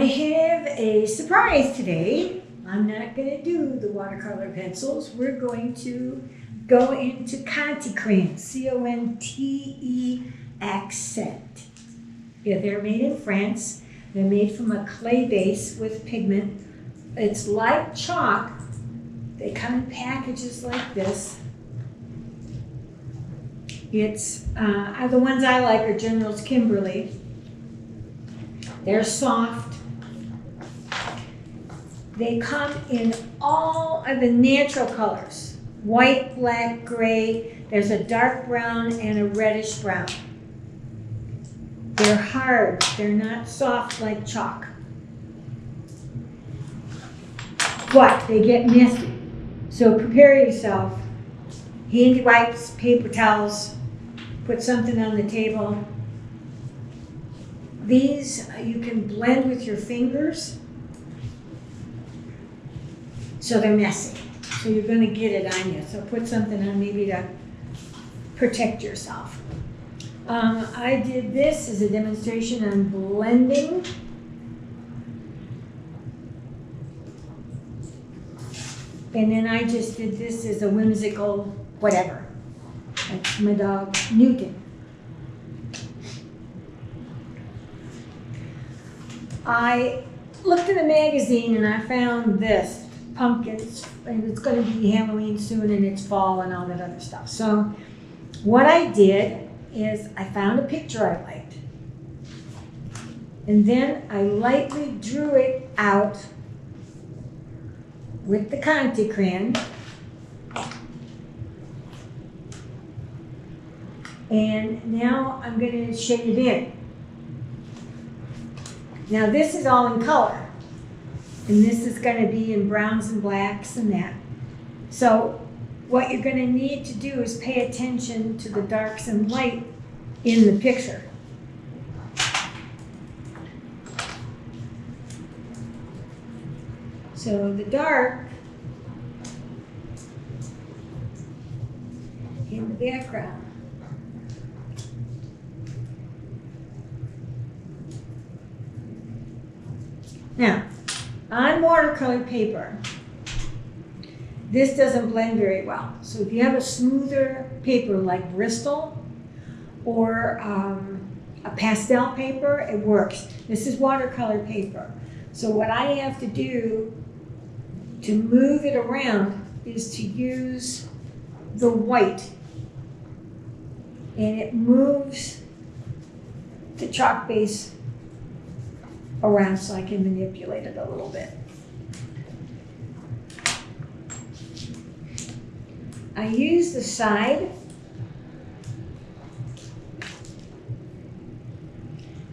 I have a surprise today. I'm not going to do the watercolor pencils. We're going to go into conté crayons, C-O-N-T-E accent. Yeah, they're made in France. They're made from a clay base with pigment. It's like chalk. They come in packages like this. It's the ones I like are General's Kimberly. They're soft. They come in all of the natural colors. White, black, gray. There's a dark brown and a reddish brown. They're hard. They're not soft like chalk. But they get messy. So prepare yourself. Handy wipes, paper towels. Put something on the table. These you can blend with your fingers, so they're messy. So you're going to get it on you. So put something on maybe to protect yourself. I did this as a demonstration on blending. And then I just did this as a whimsical whatever. That's my dog, Newton. I looked in a magazine and I found this, pumpkins, and it's going to be Halloween soon and it's fall and all that other stuff. So what I did is I found a picture I liked. And then I lightly drew it out with the conté crayon. And now I'm going to shade it in. Now this is all in color, and this is going to be in browns and blacks and that. So what you're going to need to do is pay attention to the darks and light in the picture. So the dark in the background. Now, on watercolor paper, this doesn't blend very well. So if you have a smoother paper like Bristol or a pastel paper, it works. This is watercolor paper. So what I have to do to move it around is to use the white. And it moves the chalk base around so I can manipulate it a little bit. I use the side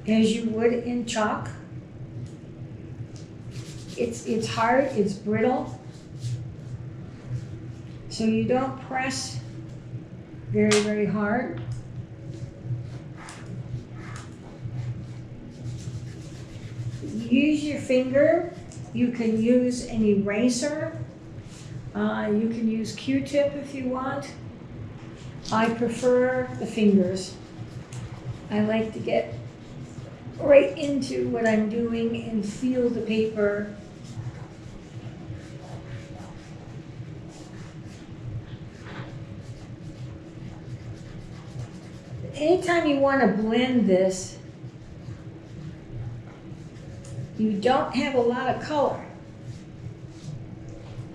as you would in chalk. It's hard, it's brittle, so you don't press very, very hard. Use your finger. You can use an eraser. You can use Q-tip if you want. I prefer the fingers. I like to get right into what I'm doing and feel the paper. Anytime you want to blend this, you don't have a lot of color.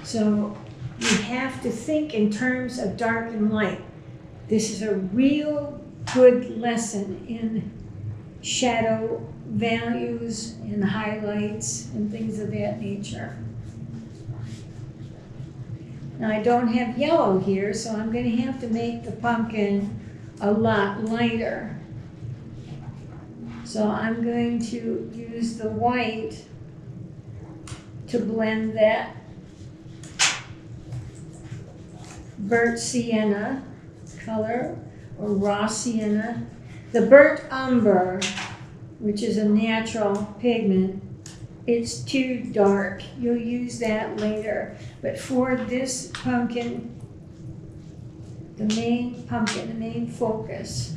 So you have to think in terms of dark and light. This is a real good lesson in shadow values and highlights and things of that nature. Now I don't have yellow here, so I'm going to have to make the pumpkin a lot lighter. So I'm going to use the white to blend that burnt sienna color or raw sienna. The burnt umber, which is a natural pigment, it's too dark. You'll use that later. But for this pumpkin, the main focus,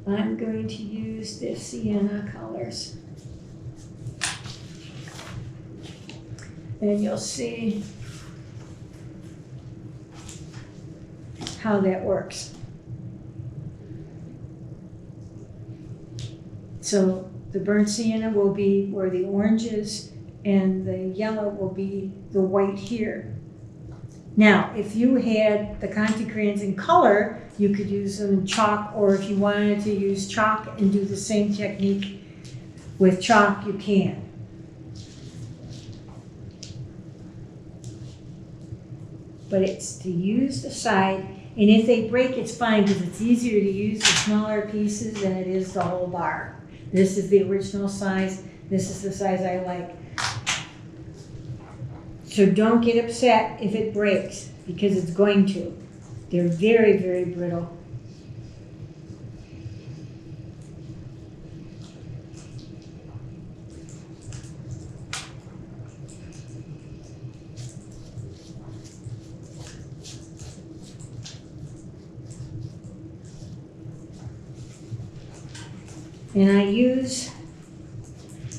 I'm going to use the sienna colors. And you'll see how that works. So the burnt sienna will be where the orange is, and the yellow will be the white here. Now, if you had the conté crayons in color, you could use them in chalk, or if you wanted to use chalk and do the same technique with chalk, you can. But it's to use the side, and if they break, it's fine, because it's easier to use the smaller pieces than it is the whole bar. This is the original size. This is the size I like. So don't get upset if it breaks, because it's going to. They're very, very brittle. And I use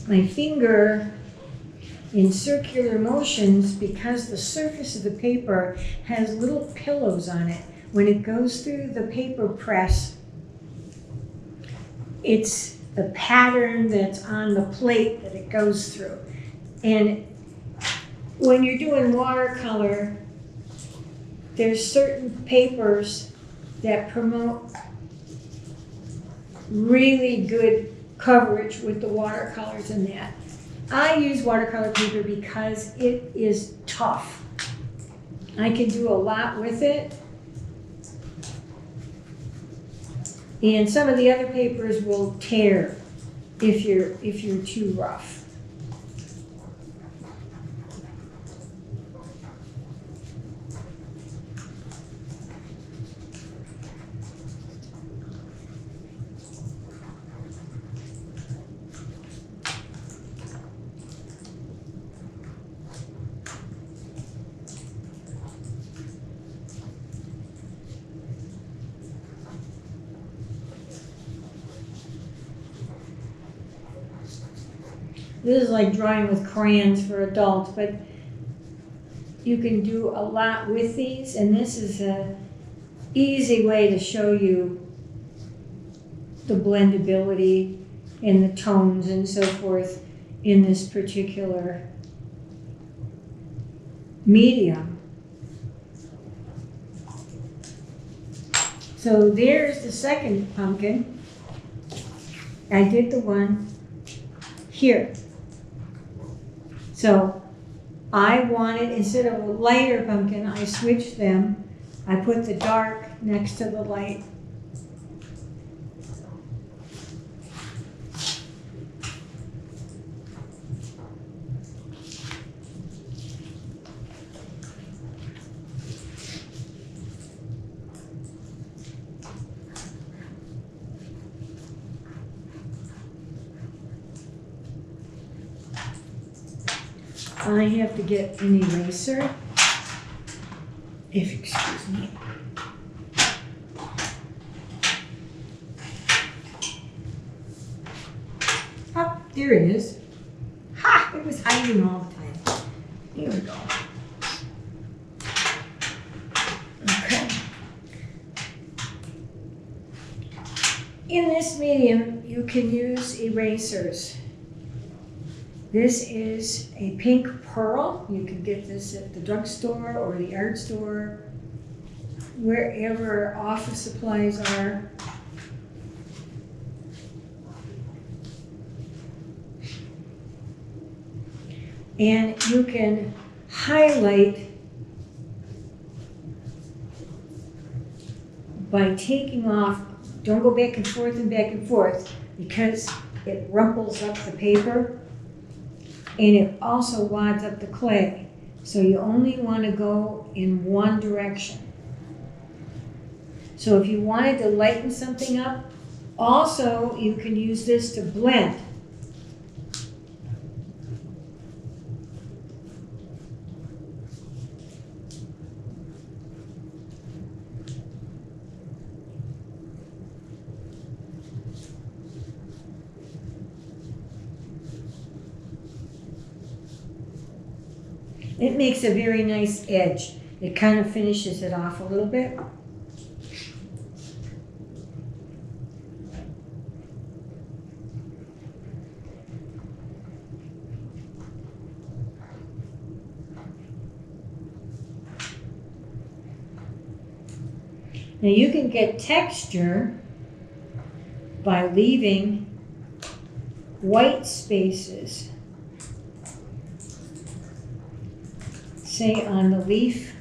my finger in circular motions because the surface of the paper has little pillows on it. When it goes through the paper press, it's the pattern that's on the plate that it goes through. And when you're doing watercolor, there's certain papers that promote really good coverage with the watercolors in that. I use watercolor paper because it is tough. I can do a lot with it. And some of the other papers will tear if you're too rough. This is like drawing with crayons for adults, but you can do a lot with these, and this is an easy way to show you the blendability and the tones and so forth in this particular medium. So there's the second pumpkin. I did the one here. So I wanted, instead of a lighter pumpkin, I switched them. I put the dark next to the light. I have to get an eraser, if excuse me. Oh, there it is. Ha! It was hiding all the time. Here we go. Okay. In this medium, you can use erasers. This is a pink pearl. You can get this at the drugstore or the art store, wherever office supplies are. And you can highlight by taking off. Don't go back and forth because it rumples up the paper. And it also wads up the clay. So you only want to go in one direction. So if you wanted to lighten something up, also you can use this to blend. It makes a very nice edge. It kind of finishes it off a little bit. Now you can get texture by leaving white spaces, say on the leaf.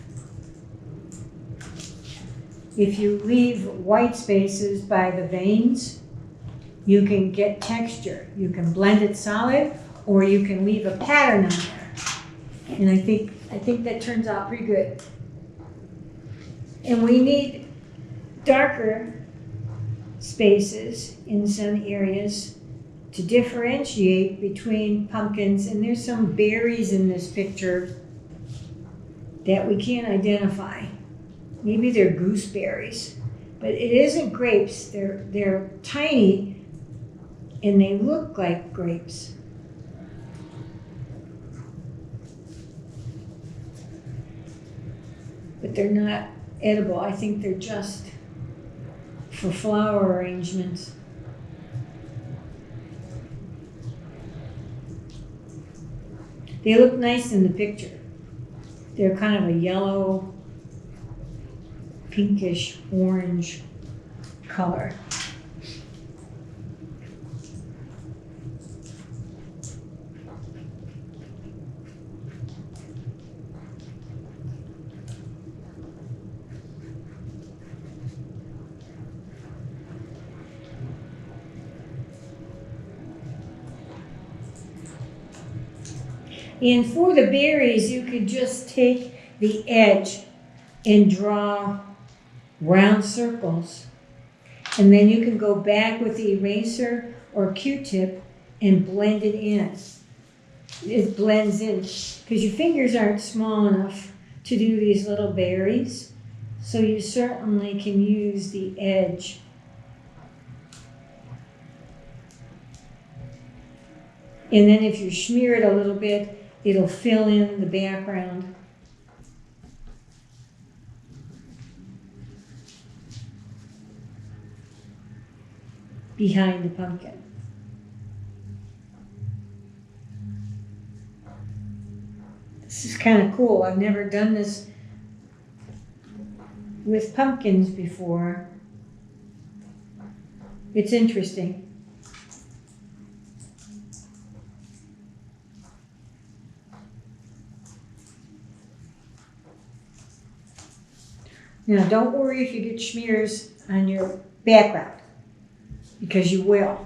If you leave white spaces by the veins, you can get texture. You can blend it solid, or you can leave a pattern on there. And I think that turns out pretty good. And we need darker spaces in some areas to differentiate between pumpkins. And there's some berries in this picture that we can't identify. Maybe they're gooseberries, but it isn't grapes. They're tiny and they look like grapes. But they're not edible. I think they're just for flower arrangements. They look nice in the picture. They're kind of a yellow, pinkish orange color. And for the berries, you could just take the edge and draw round circles. And then you can go back with the eraser or Q-tip and blend it in. It blends in, because your fingers aren't small enough to do these little berries. So you certainly can use the edge. And then if you smear it a little bit, it'll fill in the background. Behind the pumpkin. This is kind of cool. I've never done this with pumpkins before. It's interesting. Now, don't worry if you get smears on your background, because you will.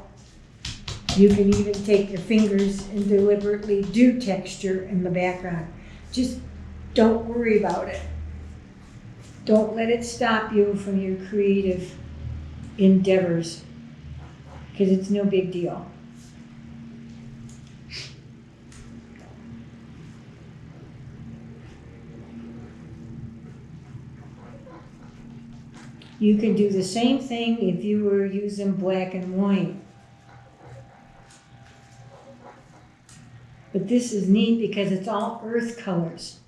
You can even take your fingers and deliberately do texture in the background. Just don't worry about it. Don't let it stop you from your creative endeavors, because it's no big deal. You can do the same thing if you were using black and white. But this is neat because it's all earth colors.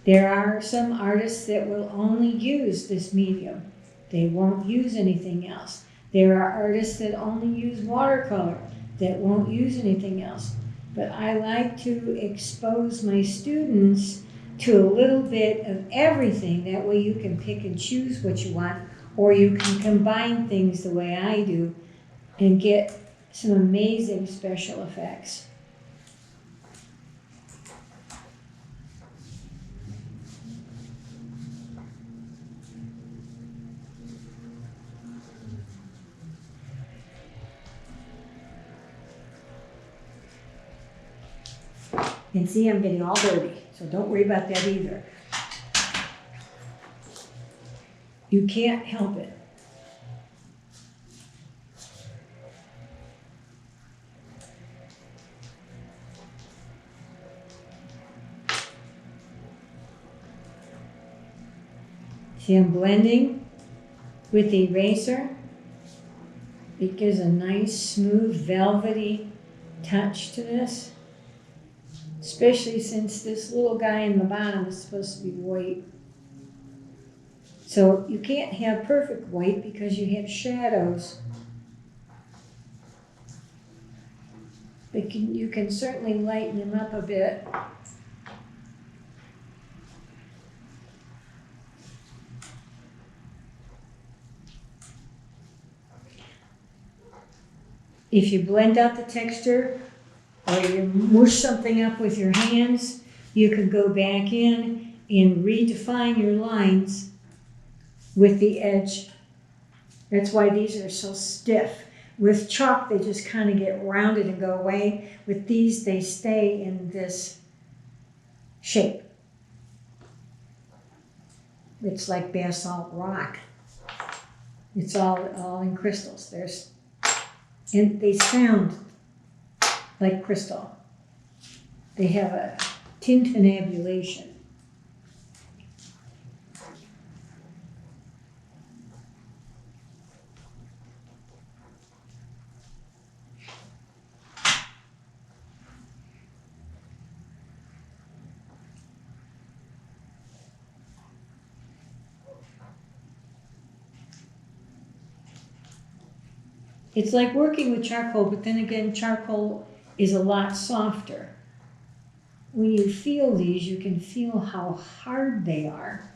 There are some artists that will only use this medium. They won't use anything else. There are artists that only use watercolor, that won't use anything else. But I like to expose my students to a little bit of everything. That way you can pick and choose what you want, or you can combine things the way I do and get some amazing special effects. And see, I'm getting all dirty, so don't worry about that either. You can't help it. See, I'm blending with the eraser. It gives a nice, smooth, velvety touch to this, especially since this little guy in the bottom is supposed to be white. So you can't have perfect white because you have shadows. But you can certainly lighten them up a bit. If you blend out the texture or you mush something up with your hands, you can go back in and redefine your lines with the edge. That's why these are so stiff. With chalk, they just kind of get rounded and go away. With these, they stay in this shape. It's like basalt rock. It's all in crystals. And they sound like crystal. They have a tintinnabulation. It's like working with charcoal, but then again, charcoal is a lot softer. When you feel these, you can feel how hard they are.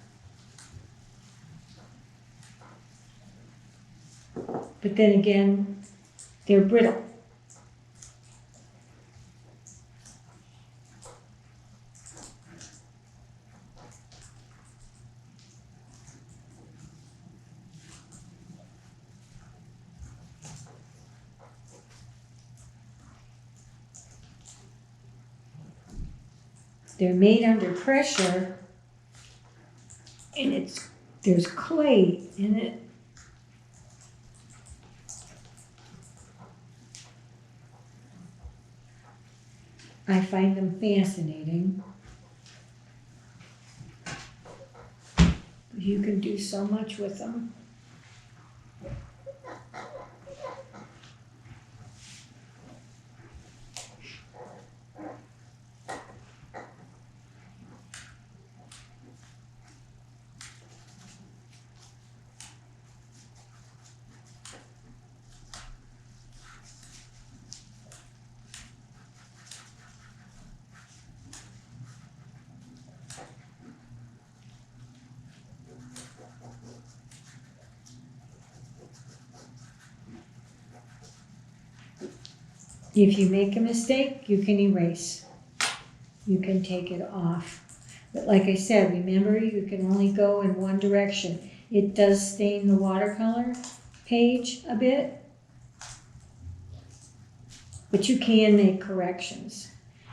But then again, they're brittle. They're made under pressure, and there's clay in it. I find them fascinating. You can do so much with them. If you make a mistake, you can erase. You can take it off. But like I said, remember, you can only go in one direction. It does stain the watercolor page a bit, but you can make corrections,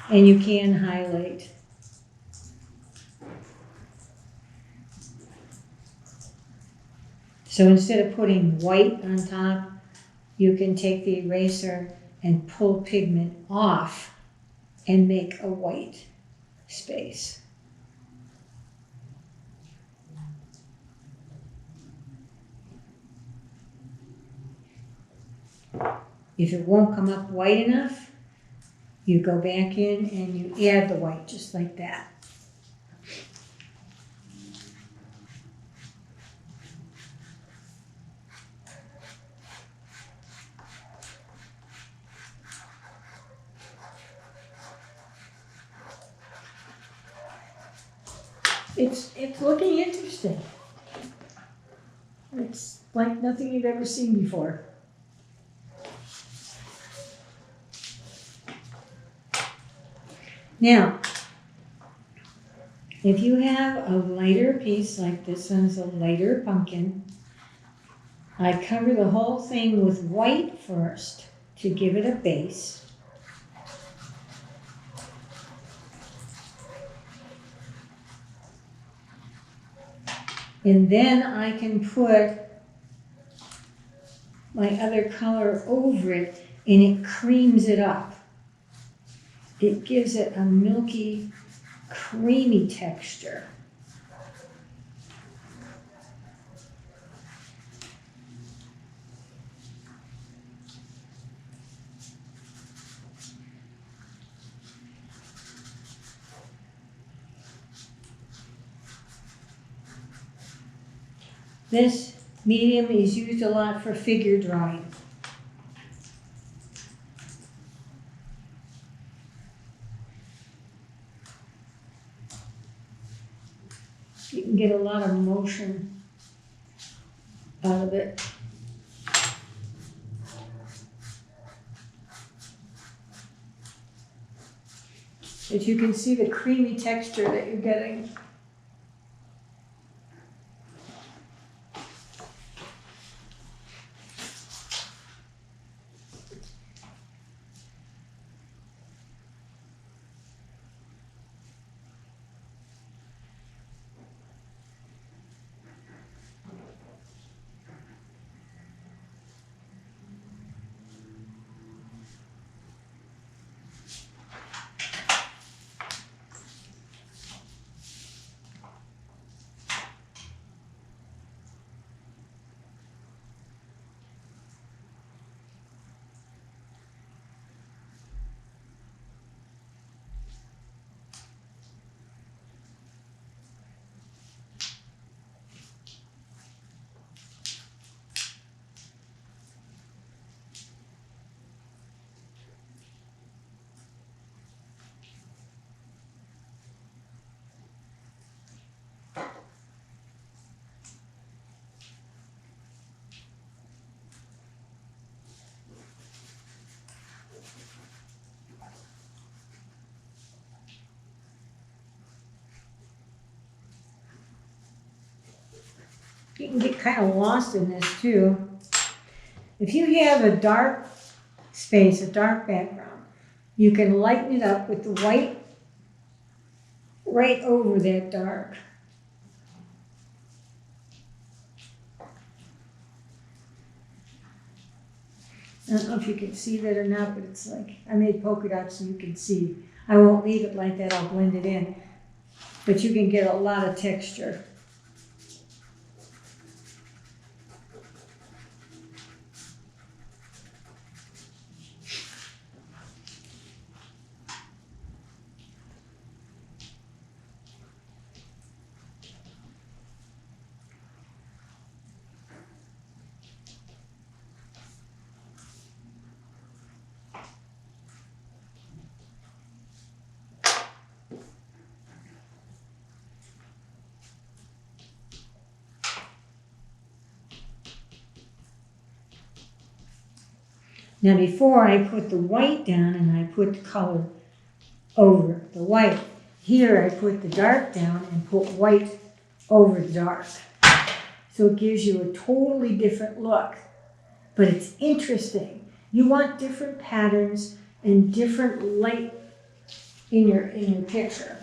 and you can highlight. So instead of putting white on top, you can take the eraser and pull pigment off and make a white space. If it won't come up white enough, you go back in and you add the white just like that. It's looking interesting. It's like nothing you've ever seen before. Now, if you have a lighter piece, like this one's a lighter pumpkin, I cover the whole thing with white first to give it a base. And then I can put my other color over it, and it creams it up. It gives it a milky, creamy texture. This medium is used a lot for figure drawing. You can get a lot of motion out of it. But you can see the creamy texture that you're getting. You can get kind of lost in this too. If you have a dark space, a dark background, you can lighten it up with the white right over that dark. I don't know if you can see that or not, but it's like, I made polka dots so you can see. I won't leave it like that, I'll blend it in. But you can get a lot of texture. Now before I put the white down and I put the color over the white. Here I put the dark down and put white over the dark. So it gives you a totally different look, but it's interesting. You want different patterns and different light in your picture.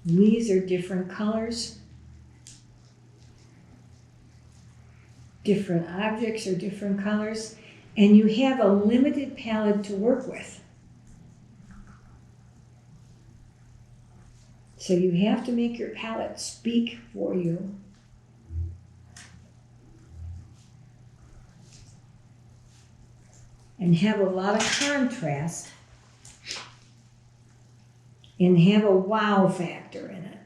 These are different colors. Different objects are different colors. And you have a limited palette to work with. So you have to make your palette speak for you. And have a lot of contrast. And have a wow factor in it.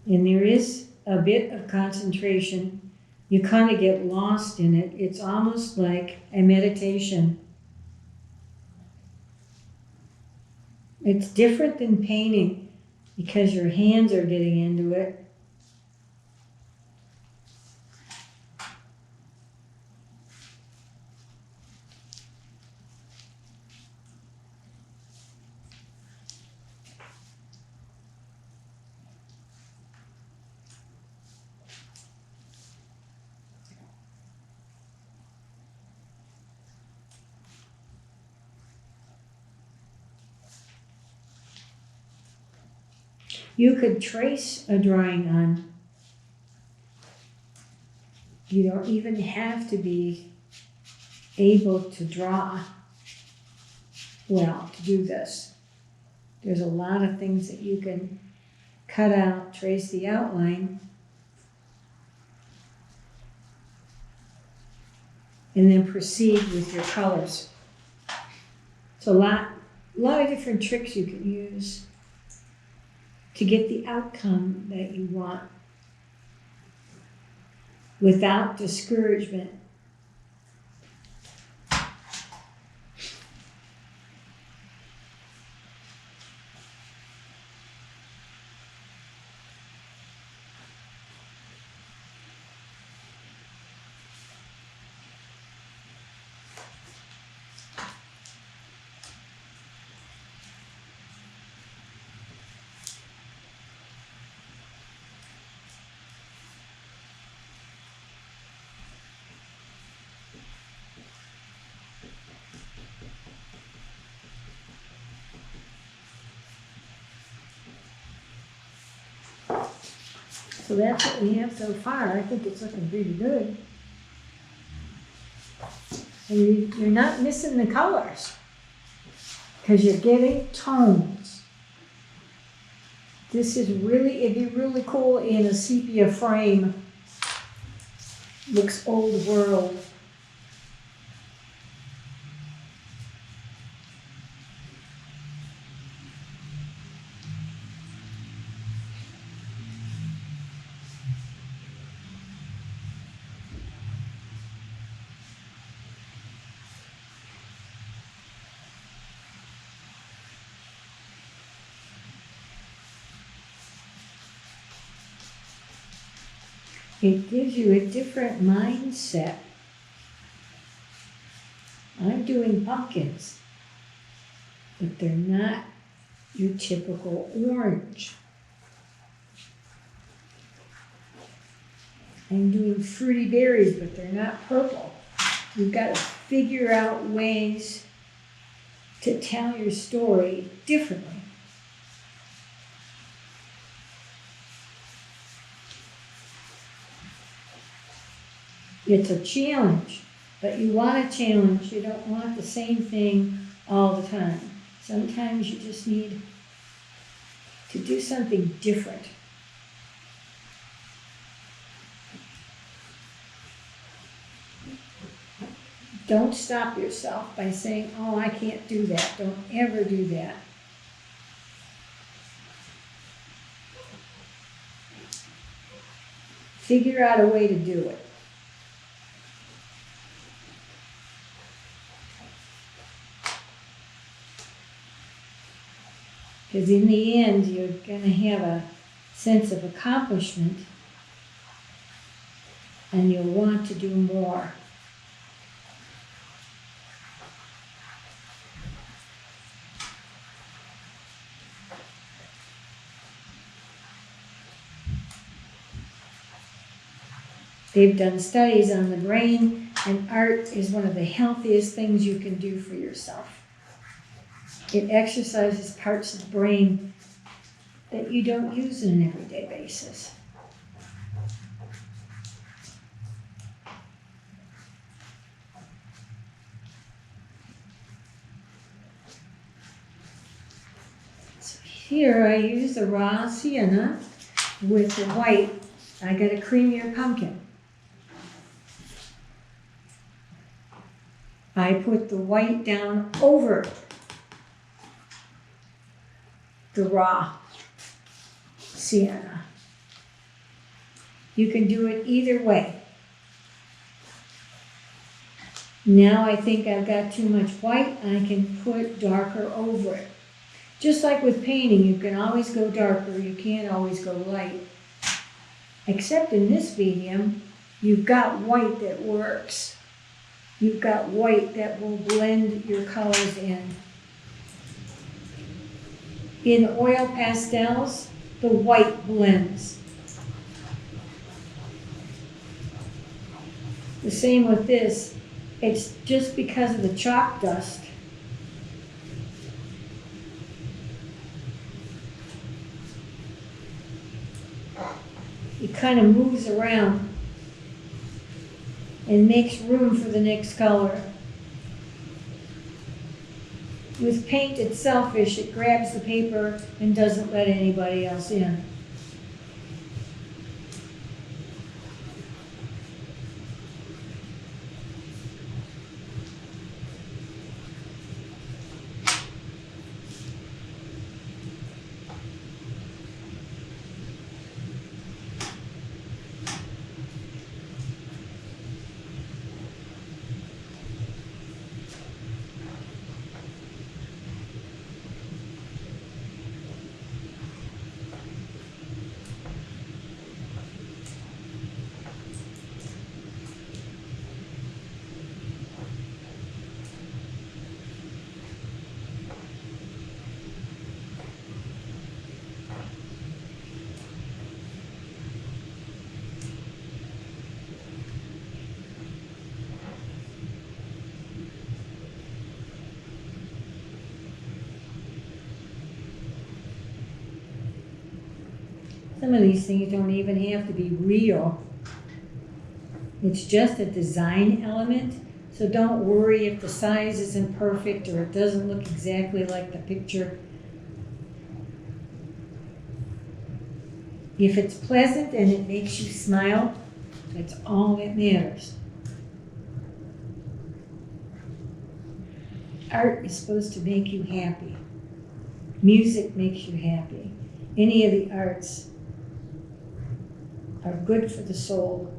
And there is a bit of concentration. You kind of get lost in it. It's almost like a meditation. It's different than painting because your hands are getting into it. You could trace a drawing on. You don't even have to be able to draw. well to do this. There's a lot of things that you can cut out, trace the outline, and then proceed with your colors. So a lot of different tricks you can use to get the outcome that you want without discouragement. So that's what we have so far. I think it's looking pretty good. And you're not missing the colors because you're getting tones. This is really, it'd be really cool in a sepia frame. Looks old world. It gives you a different mindset. I'm doing pumpkins, but they're not your typical orange. I'm doing fruity berries, but they're not purple. You've got to figure out ways to tell your story differently. It's a challenge, but you want a challenge. You don't want the same thing all the time. Sometimes you just need to do something different. Don't stop yourself by saying, oh, I can't do that. Don't ever do that. Figure out a way to do it. Because in the end, you're going to have a sense of accomplishment and you'll want to do more. They've done studies on the brain, and art is one of the healthiest things you can do for yourself. It exercises parts of the brain that you don't use on an everyday basis. So here I use the raw sienna with the white. I got a creamier pumpkin. I put the white down over the raw sienna. You can do it either way. Now I think I've got too much white, I can put darker over it. Just like with painting, you can always go darker, you can't always go light. Except in this medium, you've got white that works. You've got white that will blend your colors in. In oil pastels, the white blends. The same with this. It's just because of the chalk dust. It kind of moves around and makes room for the next color. With paint, it's selfish. It grabs the paper and doesn't let anybody else in. Some of these things don't even have to be real. It's just a design element. So don't worry if the size isn't perfect or it doesn't look exactly like the picture. If it's pleasant and it makes you smile, that's all that matters. Art is supposed to make you happy. Music makes you happy. Any of the arts are good for the soul.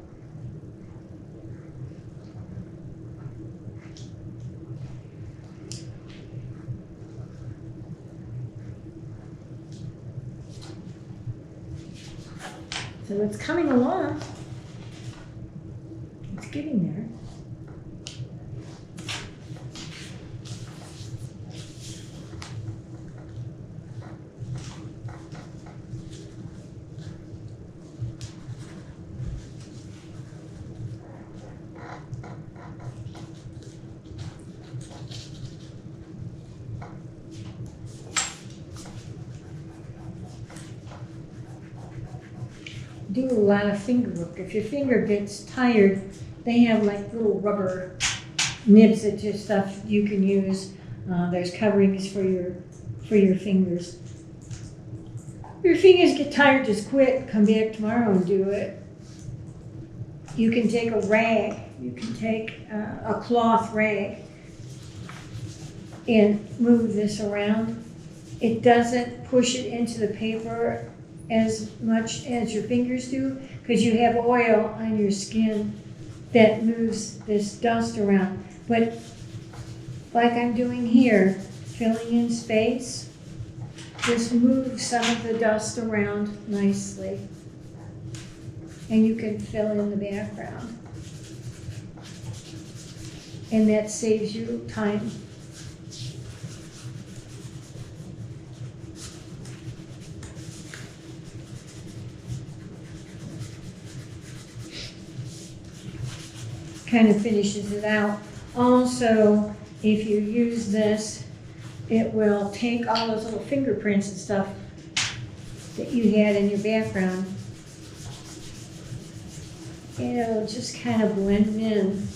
So it's coming along. It's getting there. Do a lot of finger work. If your finger gets tired, they have like little rubber nibs that just stuff you can use. There's coverings for your fingers. If your fingers get tired, just quit. Come back tomorrow and do it. You can take a rag. You can take a cloth rag and move this around. It doesn't push it into the paper as much as your fingers do, because you have oil on your skin that moves this dust around. But like I'm doing here, filling in space, just move some of the dust around nicely. And you can fill in the background. And that saves you time. Kind of finishes it out. Also, if you use this, it will take all those little fingerprints and stuff that you had in your background. And it'll just kind of blend in.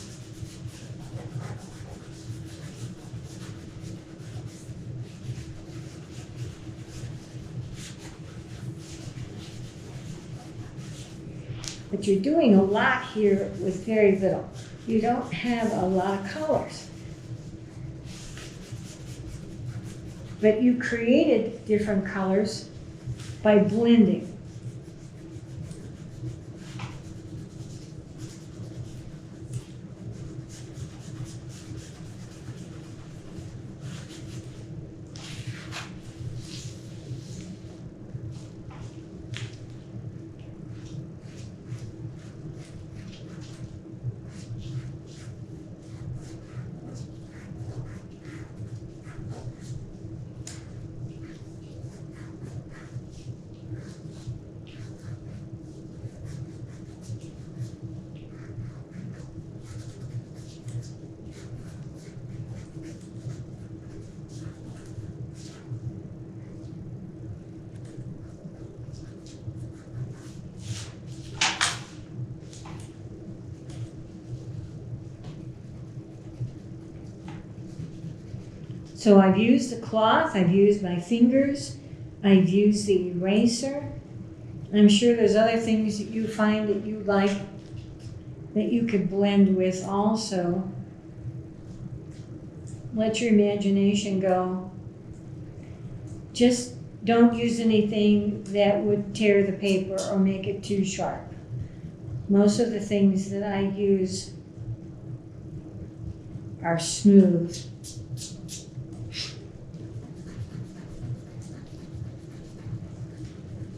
But you're doing a lot here with very little. You don't have a lot of colors. But you created different colors by blending. So I've used the cloth, I've used my fingers, I've used the eraser. I'm sure there's other things that you find that you like that you could blend with also. Let your imagination go. Just don't use anything that would tear the paper or make it too sharp. Most of the things that I use are smooth.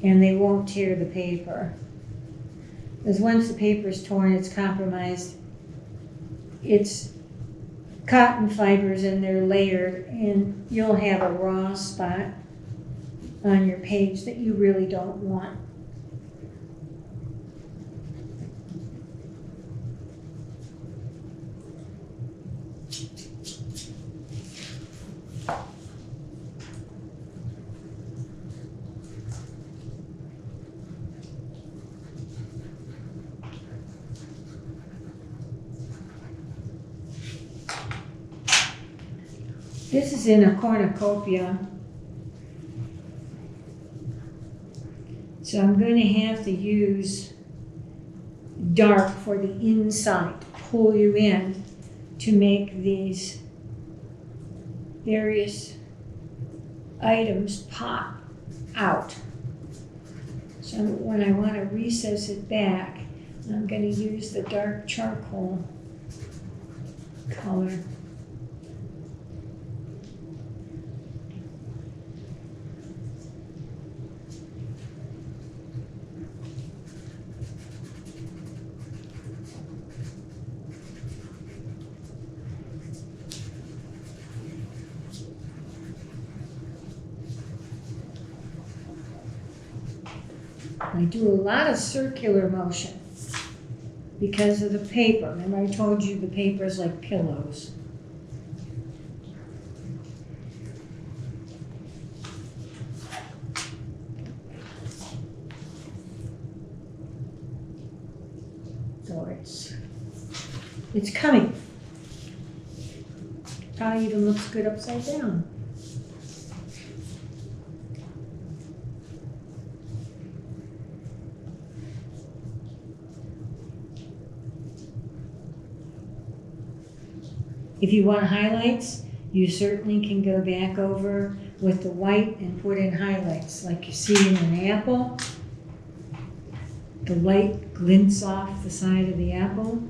And they won't tear the paper. Because once the paper is torn, it's compromised. It's cotton fibers and they're layered, and you'll have a raw spot on your page that you really don't want. This is in a cornucopia, so I'm going to have to use dark for the inside to pull you in to make these various items pop out. So when I want to recess it back, I'm going to use the dark charcoal color. I do a lot of circular motion because of the paper. Remember I told you the paper is like pillows. So it's coming. Probably even looks good upside down. If you want highlights, you certainly can go back over with the white and put in highlights like you see in an apple. The light glints off the side of the apple.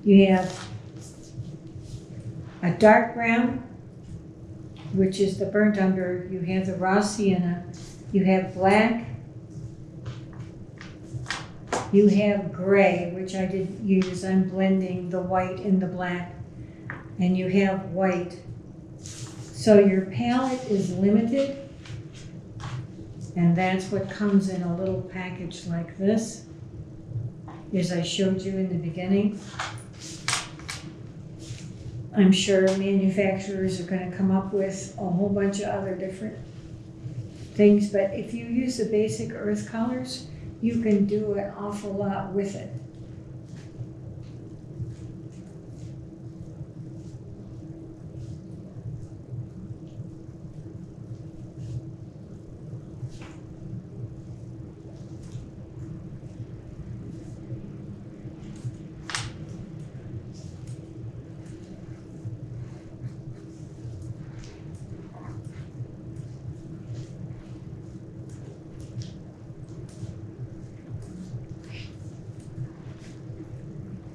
You have a dark brown, which is the burnt umber. You have the raw sienna. You have black. You have gray, which I didn't use. I'm blending the white and the black. And you have white. So your palette is limited. And that's what comes in a little package like this, as I showed you in the beginning. I'm sure manufacturers are going to come up with a whole bunch of other different things, but if you use the basic earth colors, you can do an awful lot with it.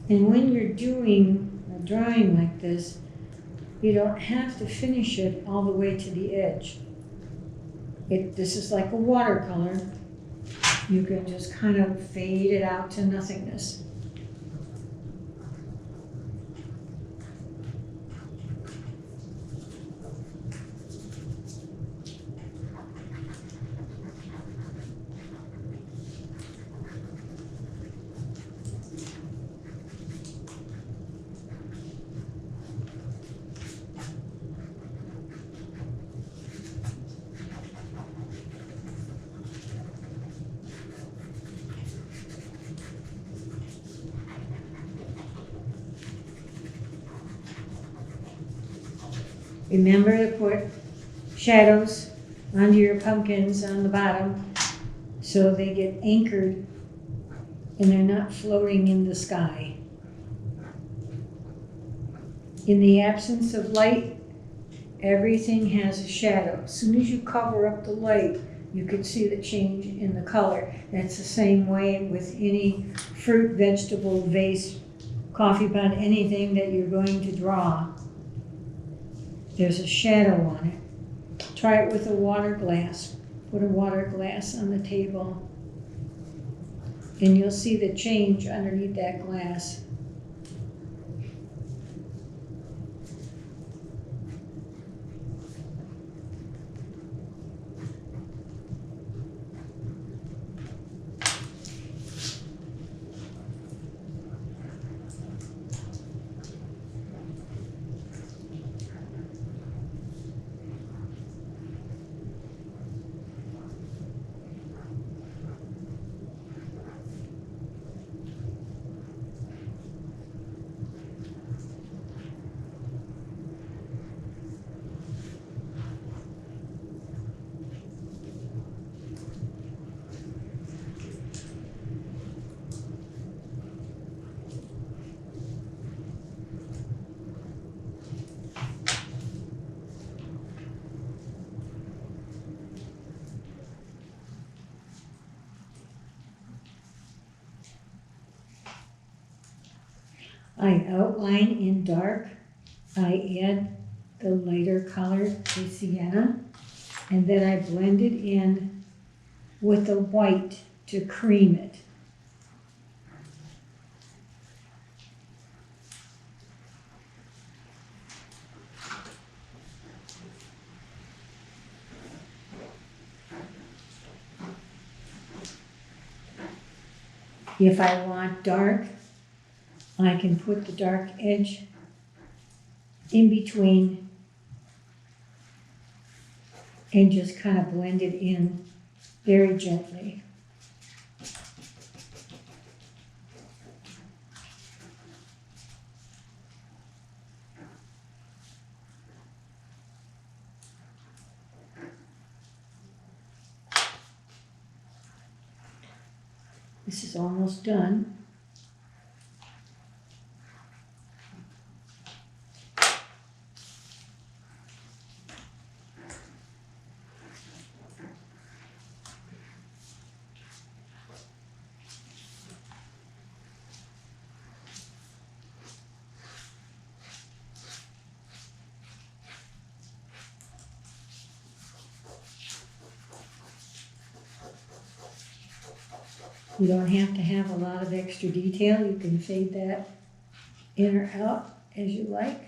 And when you're doing a drawing like this, you don't have to finish it all the way to the edge. This is like a watercolor. You can just kind of fade it out to nothingness. Remember to put shadows onto your pumpkins on the bottom so they get anchored and they're not floating in the sky. In the absence of light, everything has a shadow. As soon as you cover up the light, you can see the change in the color. That's the same way with any fruit, vegetable, vase, coffee pot, anything that you're going to draw. There's a shadow on it. Try it with a water glass. Put a water glass on the table and you'll see the change underneath that glass. I outline in dark. I add the lighter color, the sienna, and then I blend it in with the white to cream it. If I want dark, I can put the dark edge in between and just kind of blend it in very gently. This is almost done. You don't have to have a lot of extra detail. You can fade that in or out as you like.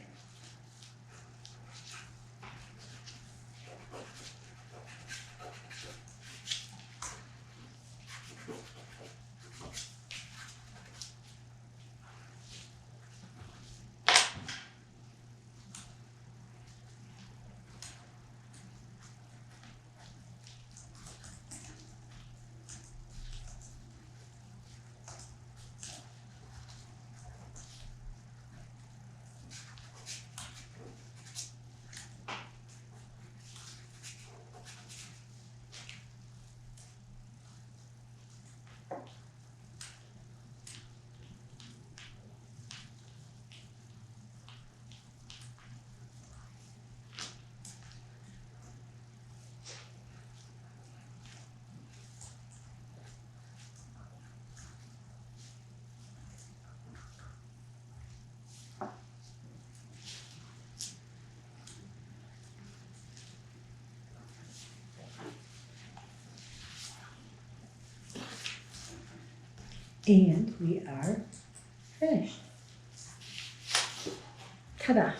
And we are finished. Ta-da!